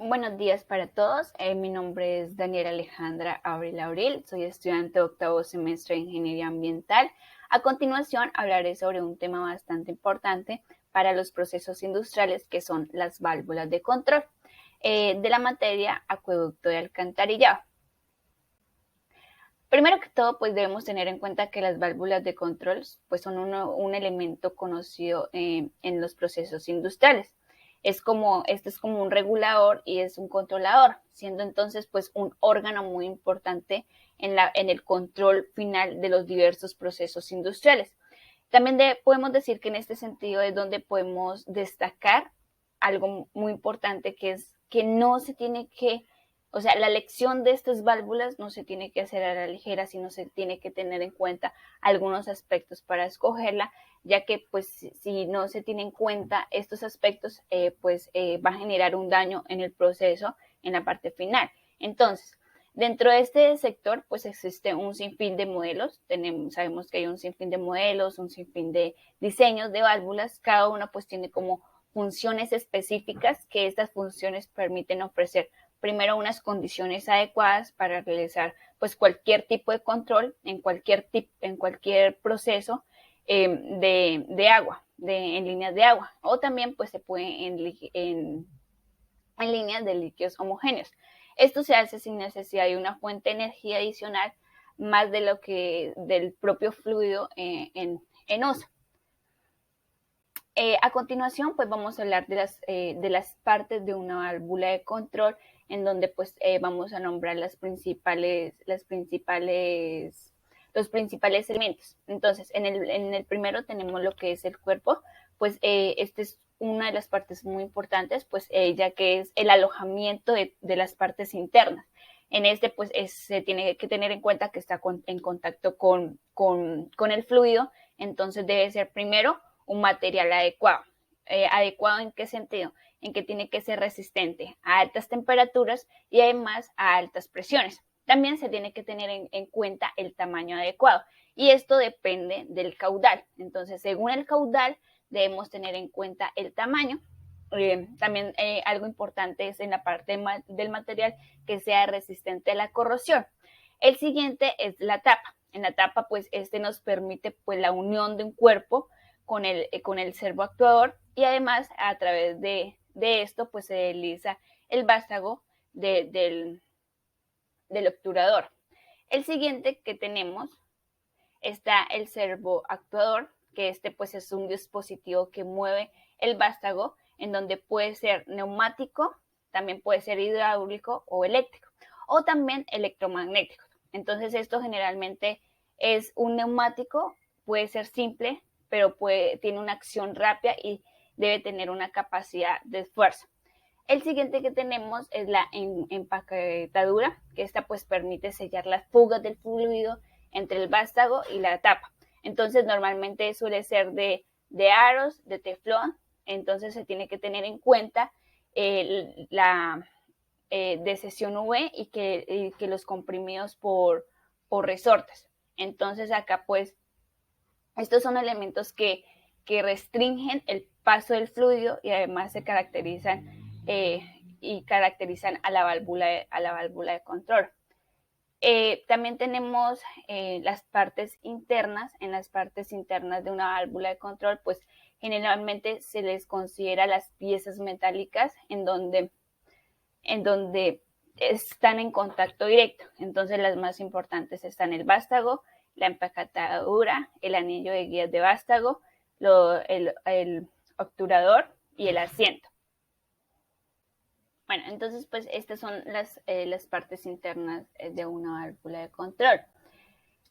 Buenos días para todos. Mi nombre es Daniela Alejandra Abril, soy estudiante de octavo semestre de Ingeniería Ambiental. A continuación hablaré sobre un tema bastante importante para los procesos industriales que son las válvulas de control de la materia acueducto y alcantarillado. Primero que todo, pues debemos tener en cuenta que las válvulas de control pues, son un elemento conocido en los procesos industriales. Este es como un regulador y es un controlador, siendo entonces pues un órgano muy importante en el control final de los diversos procesos industriales. También podemos decir que en este sentido es donde podemos destacar algo muy importante, que es que no se tiene que, o sea, la elección de estas válvulas no se tiene que hacer a la ligera, sino se tiene que tener en cuenta algunos aspectos para escogerla, ya que pues si no se tiene en cuenta estos aspectos, va a generar un daño en el proceso, en la parte final. Entonces, dentro de este sector, pues existe un sinfín de modelos. Sabemos que hay un sinfín de modelos, un sinfín de diseños de válvulas. Cada una pues tiene como funciones específicas, que estas funciones permiten ofrecer primero unas condiciones adecuadas para realizar pues cualquier tipo de control en cualquier proceso de agua, en líneas de agua, o también pues se puede en líneas de líquidos homogéneos. Esto se hace sin necesidad de una fuente de energía adicional más de lo que del propio fluido en oso. A continuación, pues vamos a hablar de las partes de una válvula de control, en donde pues vamos a nombrar los principales elementos. Entonces, en el primero tenemos lo que es el cuerpo, pues este es una de las partes muy importantes, pues ya que es el alojamiento de las partes internas. En este, pues se tiene que tener en cuenta que está en contacto con el fluido, entonces debe ser primero un material adecuado. ¿Adecuado en qué sentido? En que tiene que ser resistente a altas temperaturas y además a altas presiones. También se tiene que tener en cuenta el tamaño adecuado, y esto depende del caudal. Entonces, según el caudal, debemos tener en cuenta el tamaño. También algo importante es en la parte del material que sea resistente a la corrosión. El siguiente es la tapa. En la tapa, pues este nos permite pues la unión de un cuerpo con el servo actuador, y además a través de esto pues se desliza el vástago del obturador. El siguiente que tenemos está el servo actuador, que este pues es un dispositivo que mueve el vástago, en donde puede ser neumático, también puede ser hidráulico o eléctrico, o también electromagnético. Entonces esto generalmente es un neumático, puede ser simple, pero tiene una acción rápida y debe tener una capacidad de esfuerzo. El siguiente que tenemos es la empaquetadura, que esta pues permite sellar las fugas del fluido entre el vástago y la tapa. Entonces normalmente suele ser de aros, de teflón, entonces se tiene que tener en cuenta la de sesión UV y que los comprimidos por resortes. Entonces acá pues estos son elementos que restringen el paso del fluido y además se caracterizan caracterizan a la válvula de control. También tenemos las partes internas. En las partes internas de una válvula de control, pues generalmente se les considera las piezas metálicas en donde están en contacto directo. Entonces las más importantes están el vástago, la empacatadura, el anillo de guías de vástago, el obturador y el asiento. Bueno, entonces pues estas son las partes internas de una válvula de control.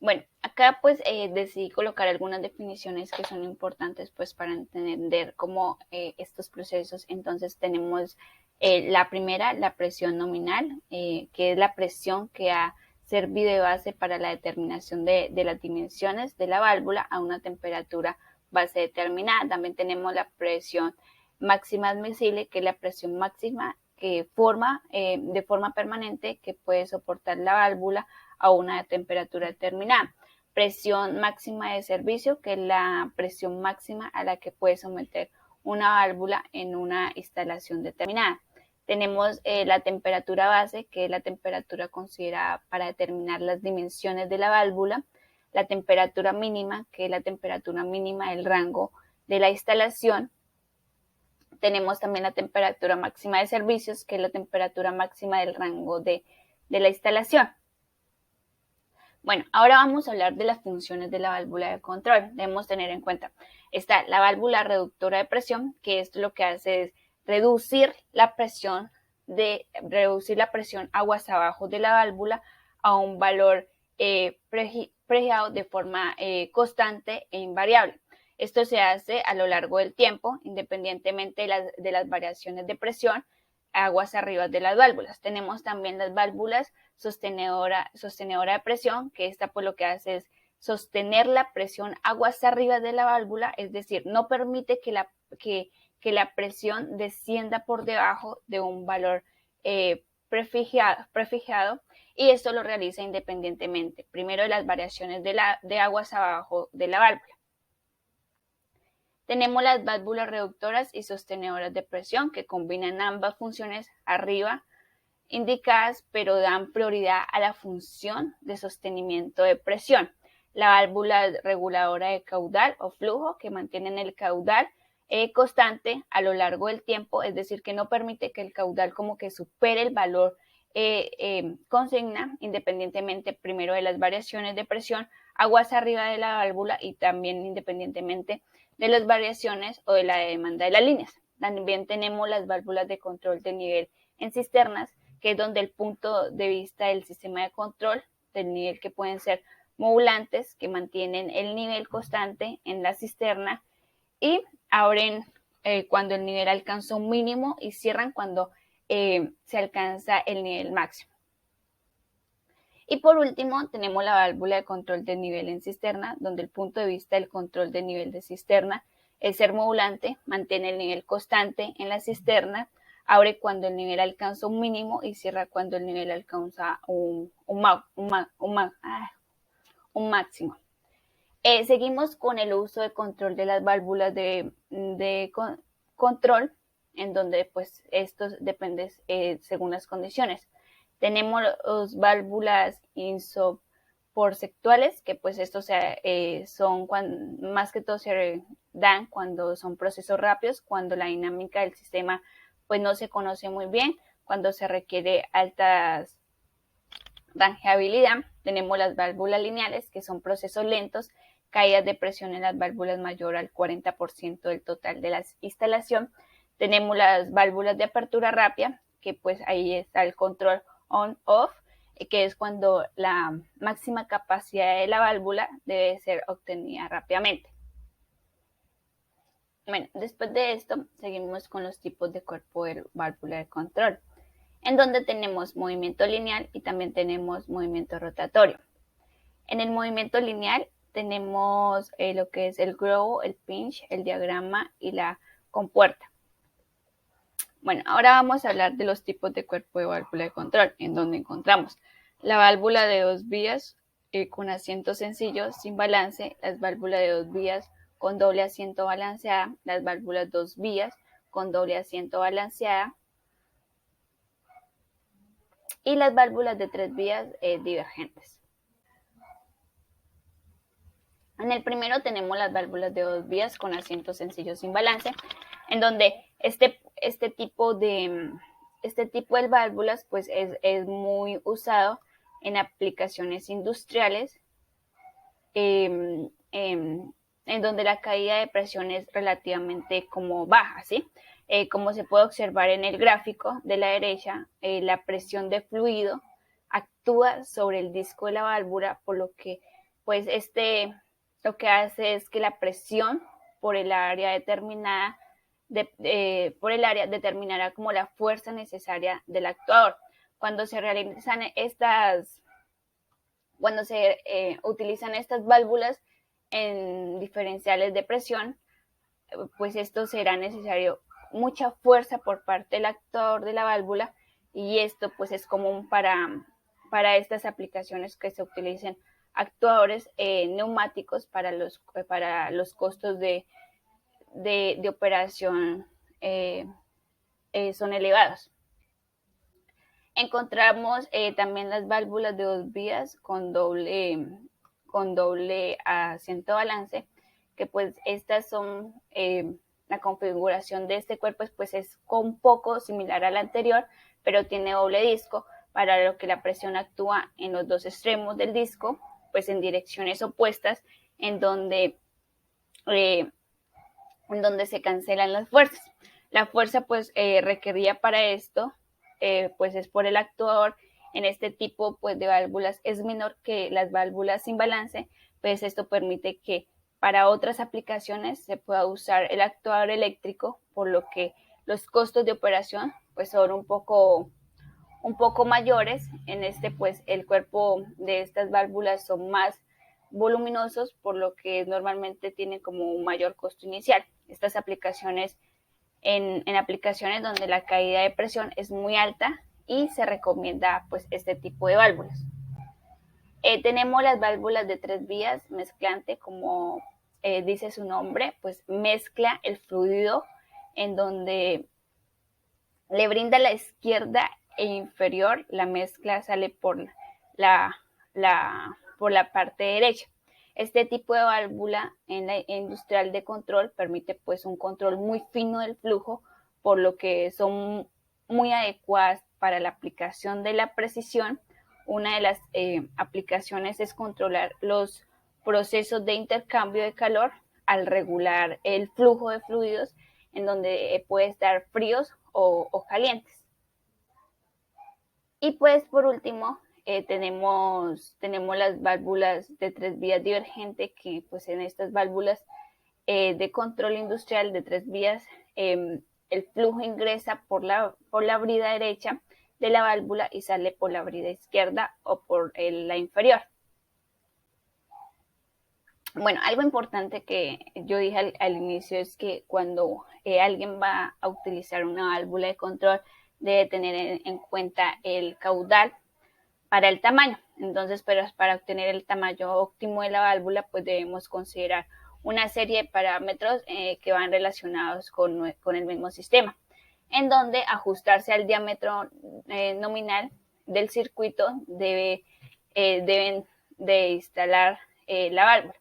Bueno, acá pues decidí colocar algunas definiciones que son importantes pues para entender cómo estos procesos. Entonces tenemos la primera, la presión nominal, que es la presión que ha servido de base para la determinación de las dimensiones de la válvula a una temperatura base determinada. También tenemos la presión máxima admisible, que es la presión máxima que de forma permanente que puede soportar la válvula a una temperatura determinada. Presión máxima de servicio, que es la presión máxima a la que puede someter una válvula en una instalación determinada. Tenemos la temperatura base, que es la temperatura considerada para determinar las dimensiones de la válvula, la temperatura mínima, que es la temperatura mínima del rango de la instalación. Tenemos también la temperatura máxima de servicios, que es la temperatura máxima del rango de la instalación. Bueno, ahora vamos a hablar de las funciones de la válvula de control. Debemos tener en cuenta, está la válvula reductora de presión, que esto lo que hace es reducir la presión aguas abajo de la válvula a un valor prefijado de forma constante e invariable. Esto se hace a lo largo del tiempo, independientemente de las variaciones de presión aguas arriba de las válvulas. Tenemos también las válvulas sostenedora de presión, que esta pues lo que hace es sostener la presión aguas arriba de la válvula, es decir, no permite que la presión descienda por debajo de un valor prefijado, y esto lo realiza independientemente, primero de las variaciones de aguas abajo de la válvula. Tenemos las válvulas reductoras y sostenedoras de presión, que combinan ambas funciones arriba indicadas, pero dan prioridad a la función de sostenimiento de presión. La válvula reguladora de caudal o flujo, que mantienen el caudal constante a lo largo del tiempo, es decir, que no permite que el caudal como que supere el valor consigna, independientemente primero de las variaciones de presión aguas arriba de la válvula y también independientemente de las variaciones o de la demanda de las líneas. También tenemos las válvulas de control de nivel en cisternas, que es donde el punto de vista del sistema de control del nivel, que pueden ser modulantes, que mantienen el nivel constante en la cisterna y abren cuando el nivel alcanza un mínimo y cierran cuando se alcanza el nivel máximo. Y por último, tenemos la válvula de control de nivel en cisterna, donde el punto de vista del control de nivel de cisterna es ser modulante, mantiene el nivel constante en la cisterna, abre cuando el nivel alcanza un mínimo y cierra cuando el nivel alcanza un máximo. Seguimos con el uso de control de las válvulas de control, en donde pues esto depende según las condiciones. Tenemos las válvulas insoporceptuales, que pues estos son más que todo se dan cuando son procesos rápidos, cuando la dinámica del sistema pues no se conoce muy bien, cuando se requiere alta rangeabilidad. Tenemos las válvulas lineales, que son procesos lentos, caídas de presión en las válvulas mayor al 40% del total de la instalación. Tenemos las válvulas de apertura rápida, que pues ahí está el control on-off, que es cuando la máxima capacidad de la válvula debe ser obtenida rápidamente. Bueno, después de esto, seguimos con los tipos de cuerpo de válvula de control, en donde tenemos movimiento lineal y también tenemos movimiento rotatorio. En el movimiento lineal tenemos lo que es el grow, el pinch, el diagrama y la compuerta. Bueno, ahora vamos a hablar de los tipos de cuerpo de válvula de control, en donde encontramos la válvula de dos vías con asiento sencillo sin balance, las válvulas de dos vías con doble asiento balanceada, las válvulas dos vías con doble asiento balanceada y las válvulas de tres vías divergentes. En el primero tenemos las válvulas de dos vías con asiento sencillo sin balance, en donde este tipo de válvulas pues es muy usado en aplicaciones industriales, en donde la caída de presión es relativamente como baja, ¿sí? Como se puede observar en el gráfico de la derecha, la presión de fluido actúa sobre el disco de la válvula, por lo que pues lo que hace es que la presión por el área determinada determinará como la fuerza necesaria del actuador. Cuando se utilizan estas válvulas en diferenciales de presión, pues esto será necesario mucha fuerza por parte del actuador de la válvula, y esto pues es común para estas aplicaciones que se utilicen actuadores neumáticos para los costos de operación son elevados. Encontramos también las válvulas de 2 vías con doble asiento balance, que pues estas son, la configuración de este cuerpo pues es un poco similar al anterior, pero tiene doble disco, para lo que la presión actúa en los dos extremos del disco, pues en direcciones opuestas, en donde se cancelan las fuerzas. La fuerza pues requerida para esto pues es por el actuador. En este tipo pues de válvulas es menor que las válvulas sin balance, pues esto permite que para otras aplicaciones se pueda usar el actuador eléctrico, por lo que los costos de operación pues son un poco mayores. En este pues el cuerpo de estas válvulas son más voluminosos, por lo que normalmente tienen como un mayor costo inicial. Estas aplicaciones, en aplicaciones donde la caída de presión es muy alta, y se recomienda pues este tipo de válvulas. Tenemos las válvulas de 3 vías mezclante, como dice su nombre, pues mezcla el fluido, en donde le brinda a la izquierda e inferior. La mezcla sale por por la parte derecha. Este tipo de válvula en la industrial de control permite pues un control muy fino del flujo, por lo que son muy adecuadas para la aplicación de la precisión. Una de las aplicaciones es controlar los procesos de intercambio de calor al regular el flujo de fluidos, en donde puede estar fríos o calientes. Y pues por último tenemos las válvulas de 3 vías divergente, que pues en estas válvulas de control industrial de 3 vías el flujo ingresa por la brida derecha de la válvula y sale por la brida izquierda o por la inferior. Bueno, algo importante que yo dije al inicio es que cuando alguien va a utilizar una válvula de control, debe tener en cuenta el caudal para el tamaño. Entonces, pero para obtener el tamaño óptimo de la válvula, pues debemos considerar una serie de parámetros que van relacionados con el mismo sistema, en donde ajustarse al diámetro nominal del circuito deben de instalar la válvula.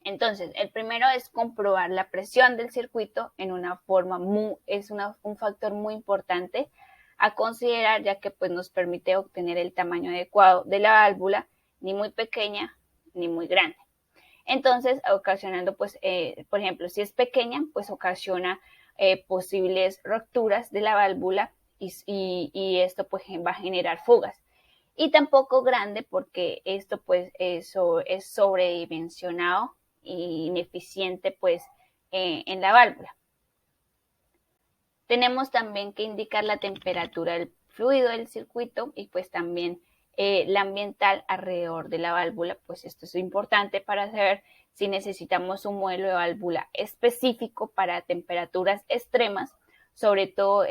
Entonces, el primero es comprobar la presión del circuito en una forma un factor muy importante a considerar, ya que pues nos permite obtener el tamaño adecuado de la válvula, ni muy pequeña ni muy grande. Entonces, ocasionando pues, por ejemplo, si es pequeña, pues ocasiona posibles rupturas de la válvula, y esto pues va a generar fugas. Y tampoco grande, porque esto pues eso es sobredimensionado e ineficiente pues en la válvula. Tenemos también que indicar la temperatura del fluido del circuito, y pues también la ambiental alrededor de la válvula. Pues esto es importante para saber si necesitamos un modelo de válvula específico para temperaturas extremas, sobre todo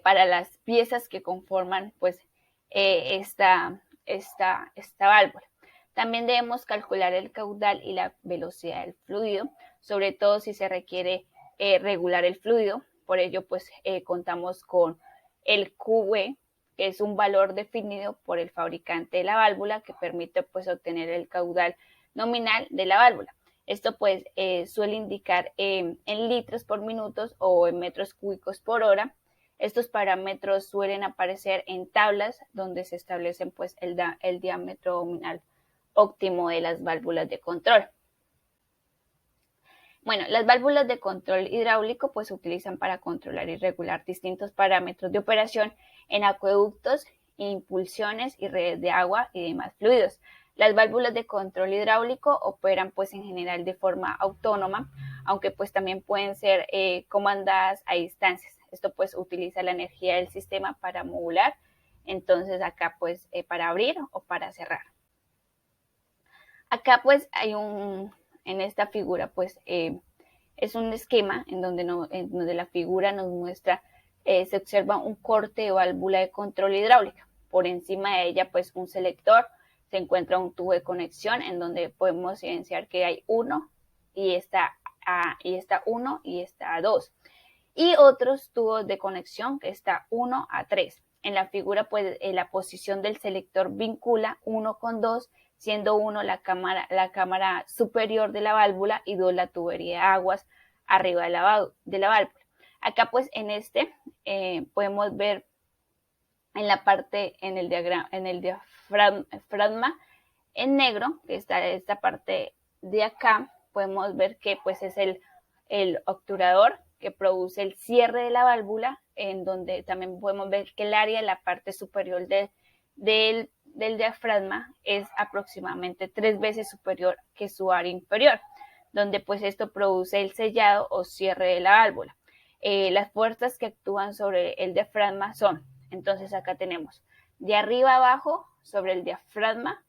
para las piezas que conforman pues esta válvula. También debemos calcular el caudal y la velocidad del fluido, sobre todo si se requiere regular el fluido. Por ello pues contamos con el QV, que es un valor definido por el fabricante de la válvula, que permite pues obtener el caudal nominal de la válvula. Esto pues suele indicar en litros por minutos o en metros cúbicos por hora. Estos parámetros suelen aparecer en tablas donde se establecen pues el diámetro nominal óptimo de las válvulas de control. Bueno, las válvulas de control hidráulico pues se utilizan para controlar y regular distintos parámetros de operación en acueductos, impulsiones y redes de agua y demás fluidos. Las válvulas de control hidráulico operan pues en general de forma autónoma, aunque pues también pueden ser comandadas a distancias. Esto pues utiliza la energía del sistema para modular, entonces acá pues para abrir o para cerrar. Acá pues hay en esta figura pues es un esquema en donde la figura nos muestra, se observa un corte de válvula de control hidráulica. Por encima de ella pues un selector, se encuentra un tubo de conexión en donde podemos evidenciar que hay uno y está uno y está 2. Y otros tubos de conexión que está 1 a 3. En la figura, pues, la posición del selector vincula 1 con 2, siendo 1 la cámara superior de la válvula y 2 la tubería de aguas arriba de la válvula. Acá, pues, en podemos ver en la parte, en el diafragma en negro, que está esta parte de acá, podemos ver que pues es el obturador que produce el cierre de la válvula, en donde también podemos ver que el área, la parte superior del diafragma es aproximadamente 3 veces superior que su área inferior, donde pues esto produce el sellado o cierre de la válvula. Las fuerzas que actúan sobre el diafragma son, entonces acá tenemos de arriba abajo sobre el diafragma,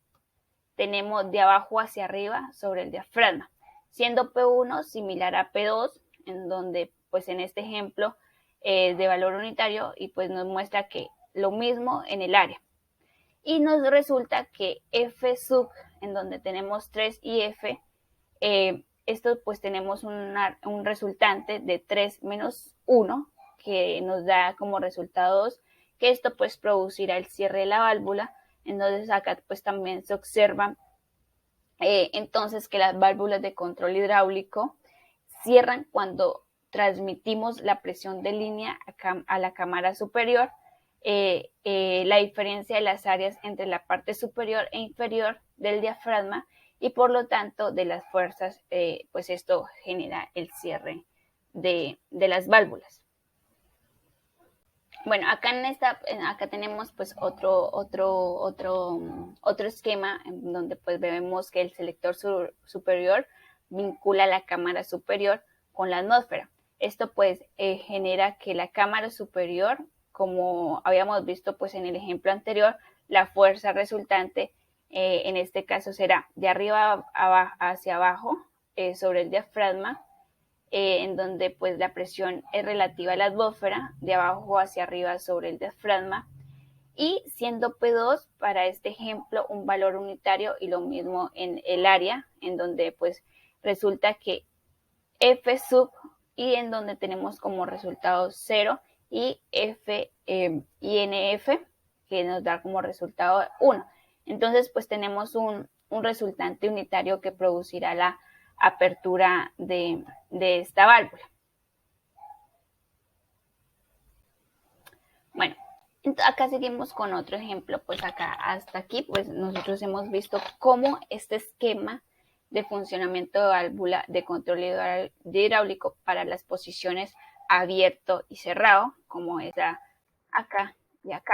tenemos de abajo hacia arriba sobre el diafragma, siendo P1 similar a P2, en donde pues en este ejemplo de valor unitario y pues nos muestra que lo mismo en el área. Y nos resulta que F sub, en donde tenemos 3 y F, esto pues tenemos un resultante de 3 menos 1, que nos da como resultado 2, que esto pues producirá el cierre de la válvula. Entonces acá pues también se observa entonces que las válvulas de control hidráulico cierran cuando transmitimos la presión de línea a la cámara superior. La diferencia de las áreas entre la parte superior e inferior del diafragma y por lo tanto de las fuerzas, pues esto genera el cierre de las válvulas. Bueno, acá tenemos pues otro esquema en donde pues vemos que el selector superior vincula la cámara superior con la atmósfera. Esto pues genera que la cámara superior, como habíamos visto pues en el ejemplo anterior, la fuerza resultante en este caso será de arriba hacia abajo sobre el diafragma, en donde pues la presión es relativa a la atmósfera, de abajo hacia arriba sobre el diafragma, y siendo P2 para este ejemplo un valor unitario y lo mismo en el área, en donde pues resulta que F sub y en donde tenemos como resultado 0 y F INF que nos da como resultado 1. Entonces pues tenemos un resultante unitario que producirá la apertura de esta válvula. Bueno, acá seguimos con otro ejemplo, pues acá hasta aquí pues nosotros hemos visto cómo este esquema de funcionamiento de válvula de control hidráulico para las posiciones abierto y cerrado, como es acá y acá.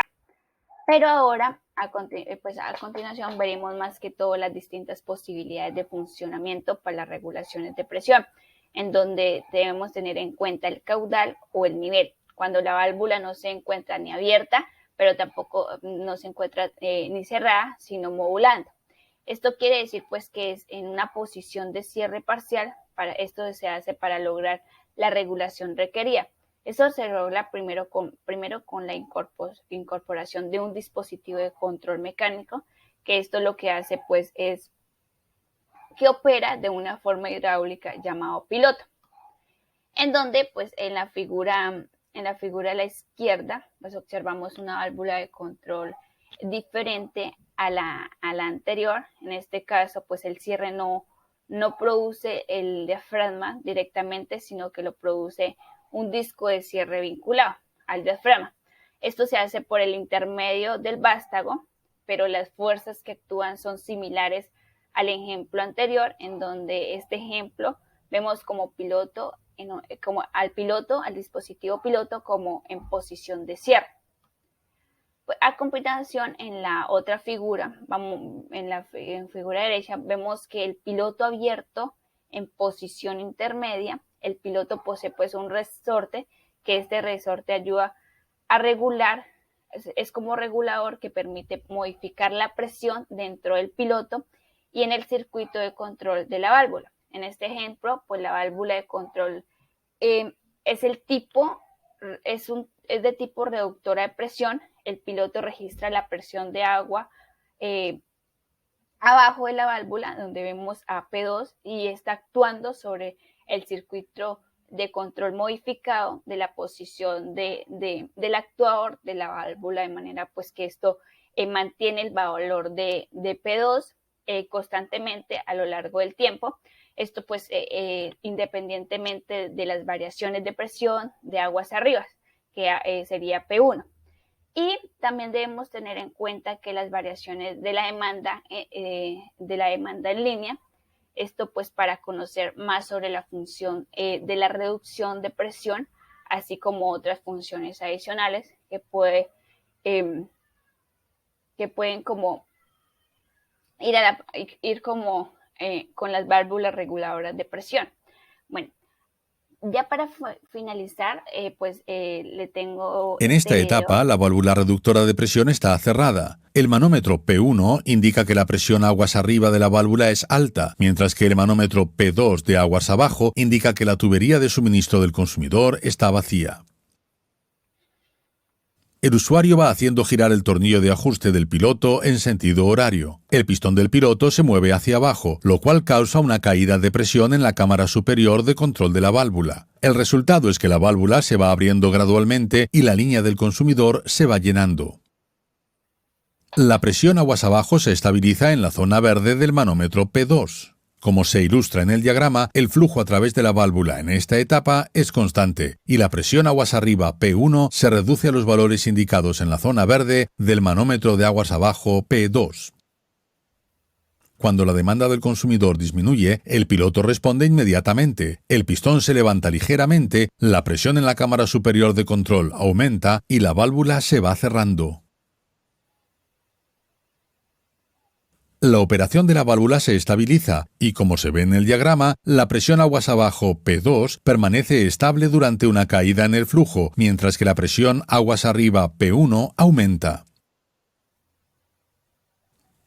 Pero ahora, a continuación, veremos más que todo las distintas posibilidades de funcionamiento para las regulaciones de presión, en donde debemos tener en cuenta el caudal o el nivel, cuando la válvula no se encuentra ni abierta, pero tampoco no se encuentra ni cerrada, sino modulando. Esto quiere decir pues que es en una posición de cierre parcial, esto se hace para lograr la regulación requerida. Eso se logra primero con la incorporación de un dispositivo de control mecánico, que esto lo que hace pues es que opera de una forma hidráulica llamado piloto, en donde pues en la figura a la izquierda pues observamos una válvula de control diferente a la anterior. En este caso pues el cierre no produce el diafragma directamente, sino que lo produce un disco de cierre vinculado al diafragma. Esto se hace por el intermedio del vástago, pero las fuerzas que actúan son similares al ejemplo anterior, en donde este ejemplo vemos como al dispositivo piloto como en posición de cierre. A continuación, en la otra figura, en figura derecha, vemos que el piloto abierto en posición intermedia, el piloto posee pues un resorte, que este resorte ayuda a regular, es como regulador que permite modificar la presión dentro del piloto y en el circuito de control de la válvula. En este ejemplo, pues la válvula de control es de tipo reductora de presión. El piloto registra la presión de agua abajo de la válvula, donde vemos a P2, y está actuando sobre el circuito de control modificado de la posición del actuador de la válvula, de manera pues que esto mantiene el valor de P2 constantemente a lo largo del tiempo. Esto pues independientemente de las variaciones de presión de aguas arriba, que sería P1. Y también debemos tener en cuenta que las variaciones de la demanda en línea, esto pues para conocer más sobre la función de la reducción de presión, así como otras funciones adicionales que pueden como ir como con las válvulas reguladoras de presión. Bueno, ya para finalizar, le tengo... En esta etapa, la válvula reductora de presión está cerrada. El manómetro P1 indica que la presión aguas arriba de la válvula es alta, mientras que el manómetro P2 de aguas abajo indica que la tubería de suministro del consumidor está vacía. El usuario va haciendo girar el tornillo de ajuste del piloto en sentido horario. El pistón del piloto se mueve hacia abajo, lo cual causa una caída de presión en la cámara superior de control de la válvula. El resultado es que la válvula se va abriendo gradualmente y la línea del consumidor se va llenando. La presión aguas abajo se estabiliza en la zona verde del manómetro P2. Como se ilustra en el diagrama, el flujo a través de la válvula en esta etapa es constante y la presión aguas arriba P1 se reduce a los valores indicados en la zona verde del manómetro de aguas abajo P2. Cuando la demanda del consumidor disminuye, el piloto responde inmediatamente, el pistón se levanta ligeramente, la presión en la cámara superior de control aumenta y la válvula se va cerrando. La operación de la válvula se estabiliza y, como se ve en el diagrama, la presión aguas abajo P2 permanece estable durante una caída en el flujo, mientras que la presión aguas arriba P1 aumenta.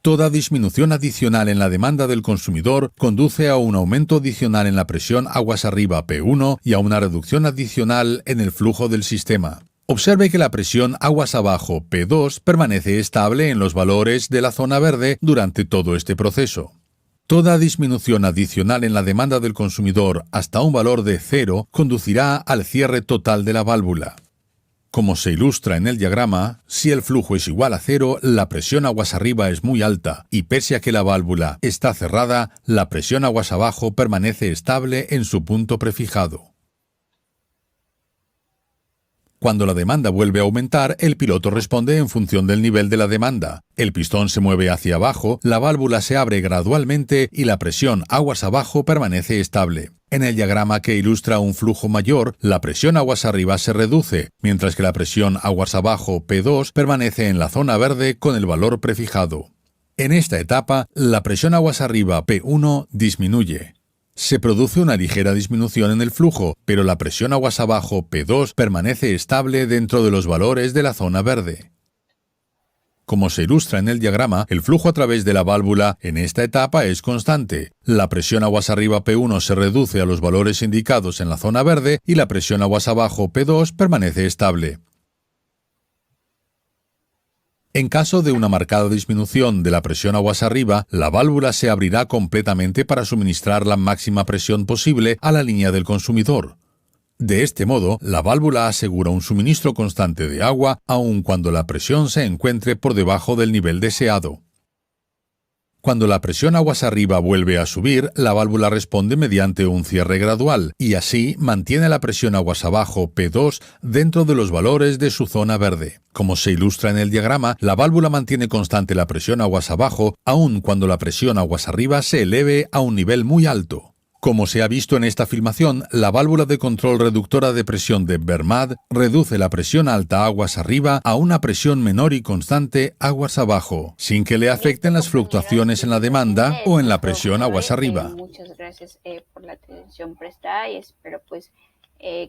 Toda disminución adicional en la demanda del consumidor conduce a un aumento adicional en la presión aguas arriba P1 y a una reducción adicional en el flujo del sistema. Observe que la presión aguas abajo P2 permanece estable en los valores de la zona verde durante todo este proceso. Toda disminución adicional en la demanda del consumidor hasta un valor de 0 conducirá al cierre total de la válvula. Como se ilustra en el diagrama, si el flujo es igual a 0, la presión aguas arriba es muy alta y pese a que la válvula está cerrada, la presión aguas abajo permanece estable en su punto prefijado. Cuando la demanda vuelve a aumentar, el piloto responde en función del nivel de la demanda. El pistón se mueve hacia abajo, la válvula se abre gradualmente y la presión aguas abajo permanece estable. En el diagrama que ilustra un flujo mayor, la presión aguas arriba se reduce, mientras que la presión aguas abajo P2 permanece en la zona verde con el valor prefijado. En esta etapa, la presión aguas arriba P1 disminuye. Se produce una ligera disminución en el flujo, pero la presión aguas abajo P2 permanece estable dentro de los valores de la zona verde. Como se ilustra en el diagrama, el flujo a través de la válvula en esta etapa es constante. La presión aguas arriba P1 se reduce a los valores indicados en la zona verde y la presión aguas abajo P2 permanece estable. En caso de una marcada disminución de la presión aguas arriba, la válvula se abrirá completamente para suministrar la máxima presión posible a la línea del consumidor. De este modo, la válvula asegura un suministro constante de agua aun cuando la presión se encuentre por debajo del nivel deseado. Cuando la presión aguas arriba vuelve a subir, la válvula responde mediante un cierre gradual y así mantiene la presión aguas abajo P2 dentro de los valores de su zona verde. Como se ilustra en el diagrama, la válvula mantiene constante la presión aguas abajo aun cuando la presión aguas arriba se eleve a un nivel muy alto. Como se ha visto en esta filmación, la válvula de control reductora de presión de Vermad reduce la presión alta aguas arriba a una presión menor y constante aguas abajo, sin que le afecten las fluctuaciones en la demanda o en la presión aguas arriba. Muchas gracias por la atención prestada y espero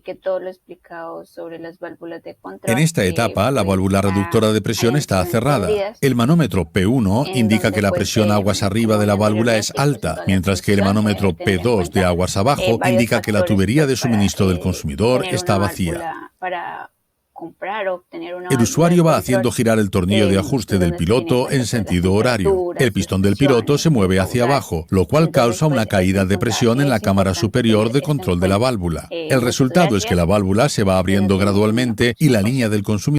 que todo lo explicado sobre las válvulas de control. En esta etapa, la válvula reductora de presión está cerrada. El manómetro P1 indica que la presión aguas arriba de la válvula es alta, mientras que el manómetro P2 de aguas abajo indica que la tubería de suministro del consumidor está vacía. Para comprar o obtener una El válvula usuario de va control, haciendo girar el tornillo de ajuste del donde se tiene en piloto cuenta, en pues, sentido las horario. temperaturas, El pistón las del piloto presiones, se mueve el hacia caudal. abajo, lo cual Entonces, causa una pues, caída de presión en la cámara importante superior tener de esto en control de la cuenta. válvula. El Muchas resultado es que gracias la válvula se va y nos abriendo vemos en una gradualmente y próxima la ocasión. línea del consumidor